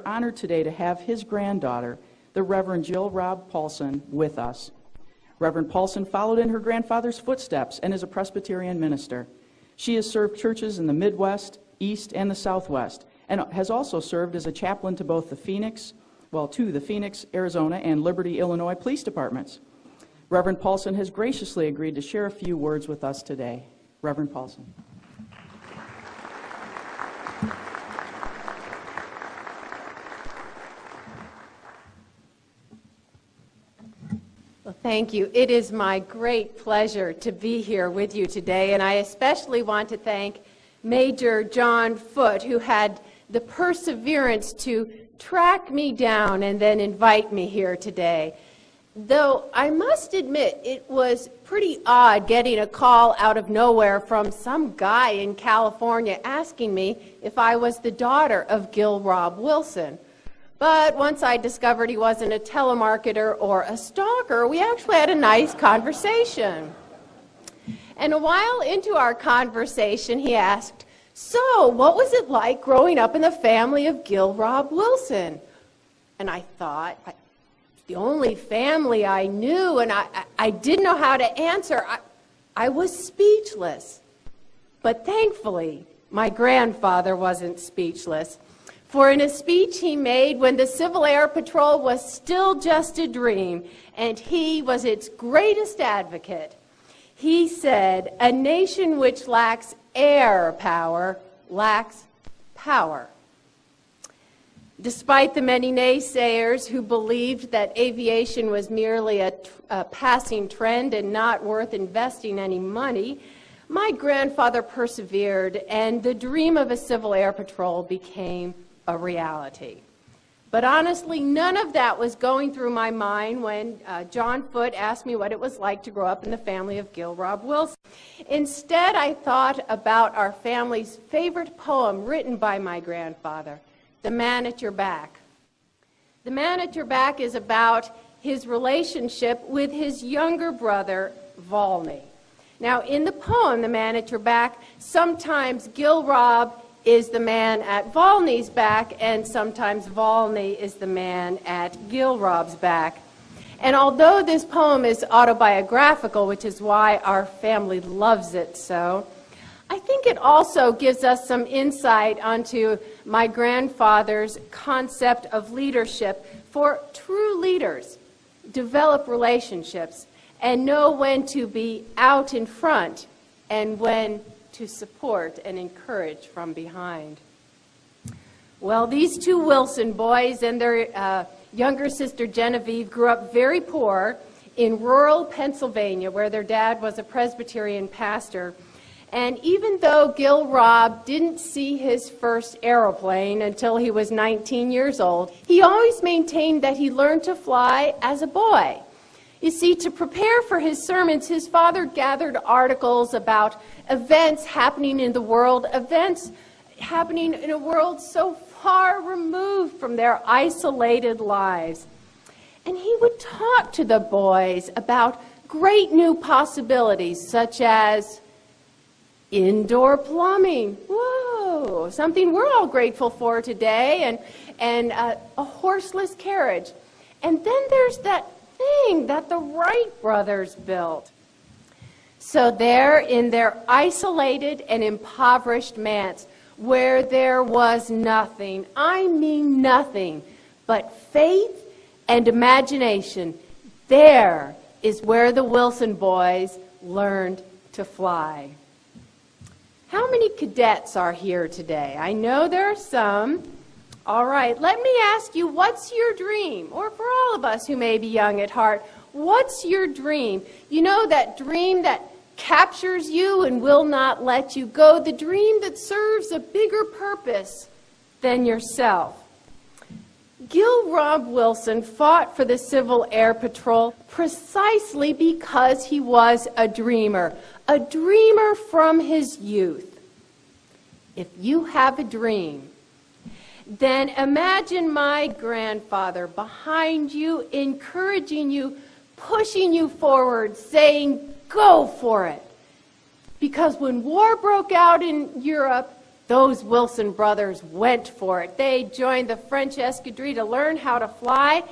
honored today to have his granddaughter, the Reverend Gill Robb Wilson, with us. Reverend Paulson followed in her grandfather's footsteps and is a Presbyterian minister. She has served churches in the Midwest, East, and the Southwest, and has also served as a chaplain to both the Phoenix, Arizona, and Liberty, Illinois police departments. Reverend Paulson has graciously agreed to share a few words with us today. Reverend Paulson. Well, thank you. It is my great pleasure to be here with you today, and I especially want to thank Major John Foote, who had the perseverance to track me down and then invite me here today. Though I must admit it was pretty odd getting a call out of nowhere from some guy in California asking me if I was the daughter of Gill Robb Wilson. But once I discovered he wasn't a telemarketer or a stalker, we actually had a nice conversation. And a while into our conversation, he asked, "So, what was it like growing up in the family of Gill Robb Wilson?" And I thought, the only family I knew, and I didn't know how to answer. I was speechless. But thankfully, my grandfather wasn't speechless. For in a speech he made when the Civil Air Patrol was still just a dream, and he was its greatest advocate, he said, "A nation which lacks air power lacks power." Despite the many naysayers who believed that aviation was merely a passing trend and not worth investing any money, my grandfather persevered, and the dream of a Civil Air Patrol became a reality. But honestly, none of that was going through my mind when John Foote asked me what it was like to grow up in the family of Gill Robb Wilson. Instead, I thought about our family's favorite poem written by my grandfather, "The Man at Your Back." "The Man at Your Back" is about his relationship with his younger brother, Volney. Now, in the poem, "The Man at Your Back," sometimes Gill Robb is the man at Volney's back, and sometimes Volney is the man at Gill Robb's back. And although this poem is autobiographical, which is why our family loves it so, I think it also gives us some insight onto my grandfather's concept of leadership. For true leaders develop relationships and know when to be out in front and when to support and encourage from behind. Well, these two Wilson boys and their younger sister Genevieve grew up very poor in rural Pennsylvania, where their dad was a Presbyterian pastor. And even though Gill Robb didn't see his first airplane until he was 19 years old, he always maintained that he learned to fly as a boy. You see, to prepare for his sermons, his father gathered articles about events happening in the world, events happening in a world so far removed from their isolated lives. And he would talk to the boys about great new possibilities, such as indoor plumbing. Whoa, something we're all grateful for today, and a horseless carriage. And then there's that thing that the Wright brothers built. So there, in their isolated and impoverished manse, where there was nothing, I mean nothing, but faith and imagination, there is where the Wilson boys learned to fly. How many cadets are here today? I know there are some. All right, let me ask you, what's your dream? Or for all of us who may be young at heart, what's your dream? You know, that dream that captures you and will not let you go, the dream that serves a bigger purpose than yourself. Gill Robb Wilson fought for the Civil Air Patrol precisely because he was a dreamer from his youth. If you have a dream, then imagine my grandfather behind you, encouraging you, pushing you forward, saying, "Go for it." Because when war broke out in Europe, Those Wilson brothers went for it. They joined the French escadrille to learn how to fly,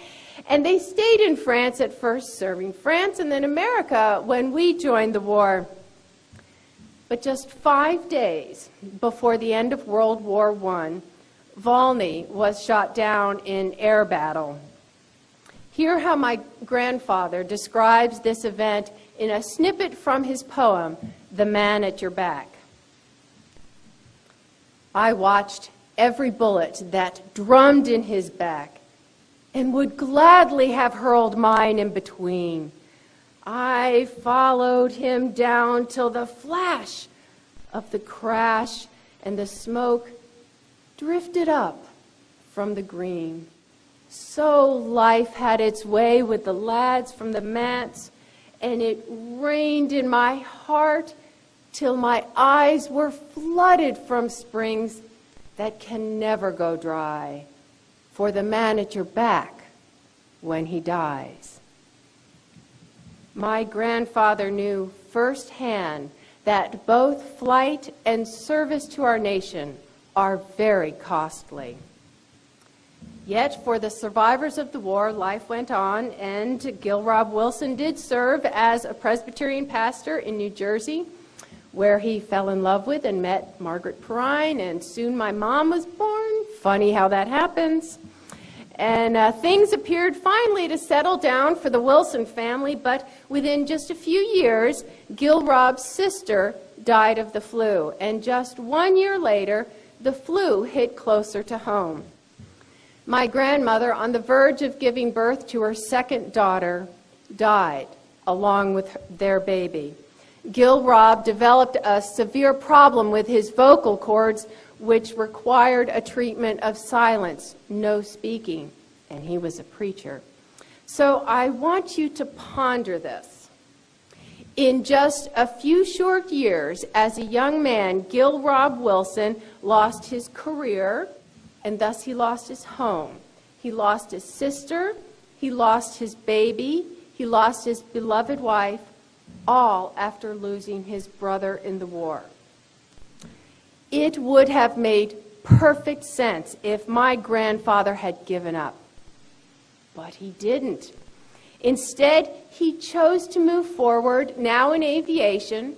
and they stayed in France at first, serving France and then America when we joined the war. But just 5 days before the end of World War I, Volney was shot down in air battle. Hear how my grandfather describes this event in a snippet from his poem, The Man at Your Back. I watched every bullet that drummed in his back and would gladly have hurled mine in between. I followed him down till the flash of the crash and the smoke drifted up from the green. So life had its way with the lads from the manse, and it rained in my heart till my eyes were flooded from springs that can never go dry for the man at your back when he dies. My grandfather knew firsthand that both flight and service to our nation are very costly. Yet for the survivors of the war, life went on, and Gill Robb Wilson did serve as a Presbyterian pastor in New Jersey, where he fell in love with and met Margaret Perrine, and soon my mom was born. Funny how that happens. And things appeared finally to settle down for the Wilson family, but within just a few years, Gill Robb's sister died of the flu, and just 1 year later, the flu hit closer to home. My grandmother, on the verge of giving birth to her second daughter, died along with their baby. Gill Robb developed a severe problem with his vocal cords, which required a treatment of silence, no speaking, and he was a preacher. So I want you to ponder this. In just a few short years, as a young man, Gill Robb Wilson lost his career, and thus he lost his home. He lost his sister, he lost his baby, he lost his beloved wife, all after losing his brother in the war. It would have made perfect sense if my grandfather had given up. But he didn't. Instead, he chose to move forward, now in aviation,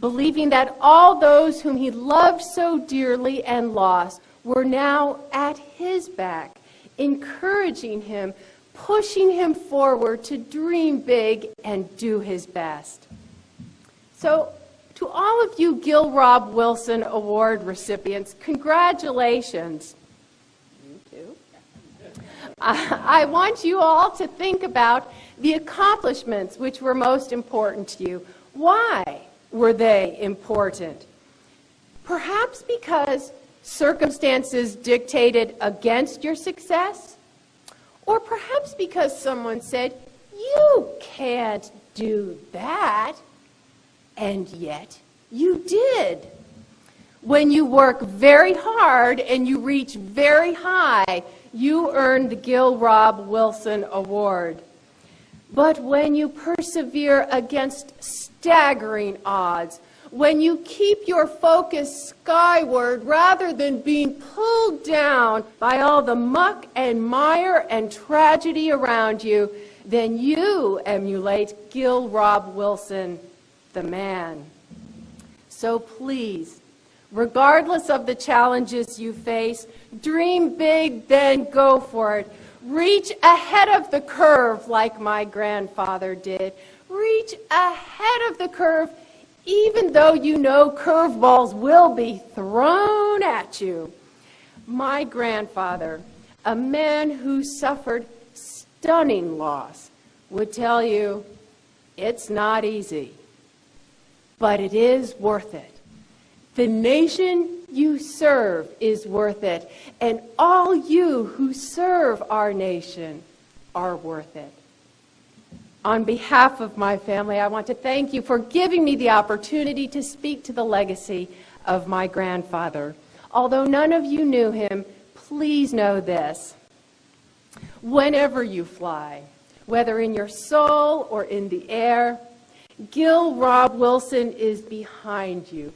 believing that all those whom he loved so dearly and lost were now at his back, encouraging him, pushing him forward to dream big and do his best. So, to all of you Gill Robb Wilson Award recipients, congratulations. You too. I want you all to think about the accomplishments which were most important to you. Why were they important? Perhaps because circumstances dictated against your success? Or perhaps because someone said, "You can't do that," and yet you did. When you work very hard and you reach very high, you earn the Gill Robb Wilson Award. But when you persevere against staggering odds, when you keep your focus skyward rather than being pulled down by all the muck and mire and tragedy around you, then you emulate Gill Robb Wilson, the man. So please, regardless of the challenges you face, dream big, then go for it. Reach ahead of the curve like my grandfather did. Reach ahead of the curve even though you know curveballs will be thrown at you. My grandfather, a man who suffered stunning loss, would tell you it's not easy, but it is worth it. The nation you serve is worth it, and all you who serve our nation are worth it. On behalf of my family, I want to thank you for giving me the opportunity to speak to the legacy of my grandfather. Although none of you knew him, please know this. Whenever you fly, whether in your soul or in the air, Gill Robb Wilson is behind you,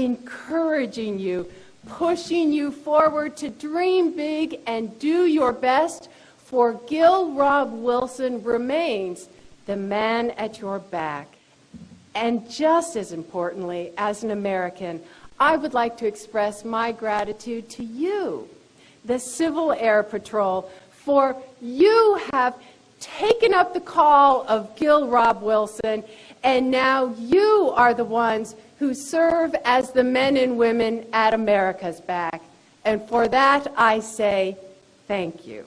encouraging you, pushing you forward to dream big and do your best, for Gill Robb Wilson remains the man at your back. And just as importantly, as an American, I would like to express my gratitude to you, the Civil Air Patrol, for you have taken up the call of Gill Robb Wilson, and now you are the ones who serve as the men and women at America's back. And for that, I say thank you.